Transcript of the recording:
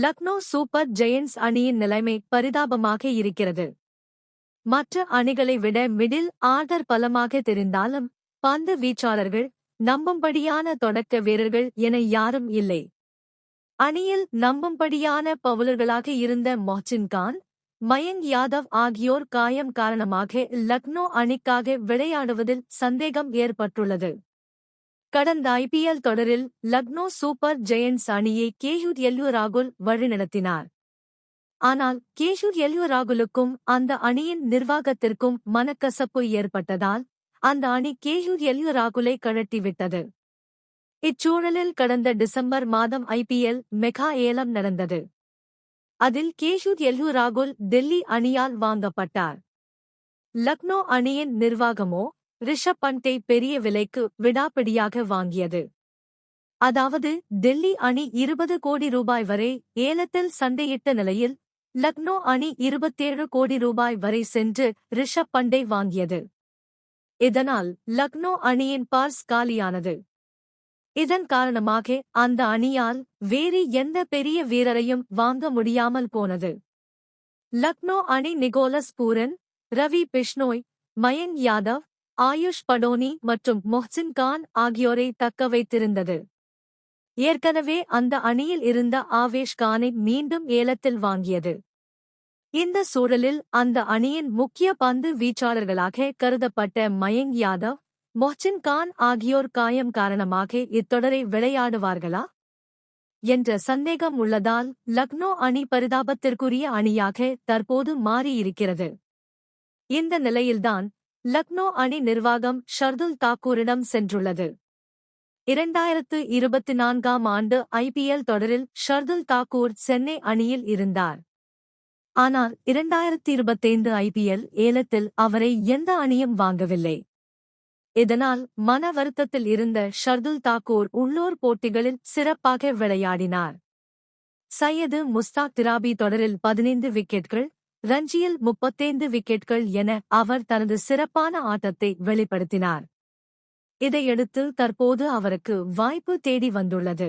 Lucknow super giants அணியின் நிலைமை பரிதாபமாக இருக்கிறது. மற்ற அணிகளை விட மிடில் ஆர்டர் பலமாக தெரிந்தாலும் பந்து வீச்சாளர்கள், நம்பும்படியான தொடக்க வீரர்கள் என யாரும் இல்லை. அணியில் நம்பும்படியான பவுலர்களாக இருந்த மொஹ்சின் கான், மயங்க் யாதவ் ஆகியோர் காயம் காரணமாக லக்னோ அணிக்காக விளையாடுவதில் சந்தேகம் ஏற்பட்டுள்ளது. கடந்த IPL தொடரில் லக்னோ சூப்பர் ஜெயண்ட்ஸ் அணியை KL ராகுல் வழிநடத்தினார். ஆனால் KL ராகுலுக்கும் அந்த அணியின் நிர்வாகத்திற்கும் மனக்கசப்பு ஏற்பட்டதால் அந்த அணி KL ராகுலை கழட்டிவிட்டது. இச்சூழலில் கடந்த டிசம்பர் மாதம் IPL மெகா ஏலம் நடந்தது. அதில் KL ராகுல் டெல்லி அணியால் வாங்கப்பட்டார். லக்னோ அணியின் நிர்வாகமோ ரிஷப் பண்டை பெரிய விலைக்கு விடாப்பிடியாக வாங்கியது. அதாவது டெல்லி அணி 20 கோடி ரூபாய் வரை ஏலத்தில் சண்டையிட்ட நிலையில் லக்னோ அணி 27 கோடி ரூபாய் வரை சென்று ரிஷப் பண்டை வாங்கியது. இதனால் லக்னோ அணியின் பார்ஸ் காலியானது. இதன் காரணமாக அந்த அணியால் வேறு எந்த பெரிய வீரரையும் வாங்க முடியாமல் போனது. லக்னோ அணி நிகோலஸ் பூரன், ரவி பிஷ்னோய், மயங்க் யாதவ், ஆயுஷ் படோனி மற்றும் மொஹ்சின் கான் ஆகியோரை தக்க வைத்திருந்தது. ஏற்கனவே அந்த அணியில் இருந்த ஆவேஷ் கானை மீண்டும் ஏலத்தில் வாங்கியது. இந்த சூழலில் அந்த அணியின் முக்கிய பந்து வீச்சாளர்களாக கருதப்பட்ட மயங்க் யாதவ், மொஹ்சின் கான் ஆகியோர் காயம் காரணமாக இத்தொடரை விளையாடுவார்களா என்ற சந்தேகம் உள்ளதால் லக்னோ அணி பரிதாபத்திற்குரிய அணியாக தற்போது மாறியிருக்கிறது. இந்த நிலையில்தான் லக்னோ அணி நிர்வாகம் ஷர்துல் தாக்கூரிடம் சென்றுள்ளது. 2024ஆம் ஆண்டு IPL தொடரில் ஷர்துல் தாக்கூர் சென்னை அணியில் இருந்தார். ஆனால் 2025 IPL ஏலத்தில் அவரை எந்த அணியும் வாங்கவில்லை. இதனால் மன வருத்தத்தில் இருந்த ஷர்துல் தாக்கூர் உள்ளூர் போட்டிகளில் சிறப்பாக விளையாடினார். சையது முஸ்தாக் திராபி தொடரில் 15 விக்கெட்கள், ரஞ்சியில் 35 விக்கெட்கள் என அவர் தனது சிறப்பான ஆட்டத்தை வெளிப்படுத்தினார். இதையடுத்து தற்போது அவருக்கு வாய்ப்பு தேடி வந்துள்ளது.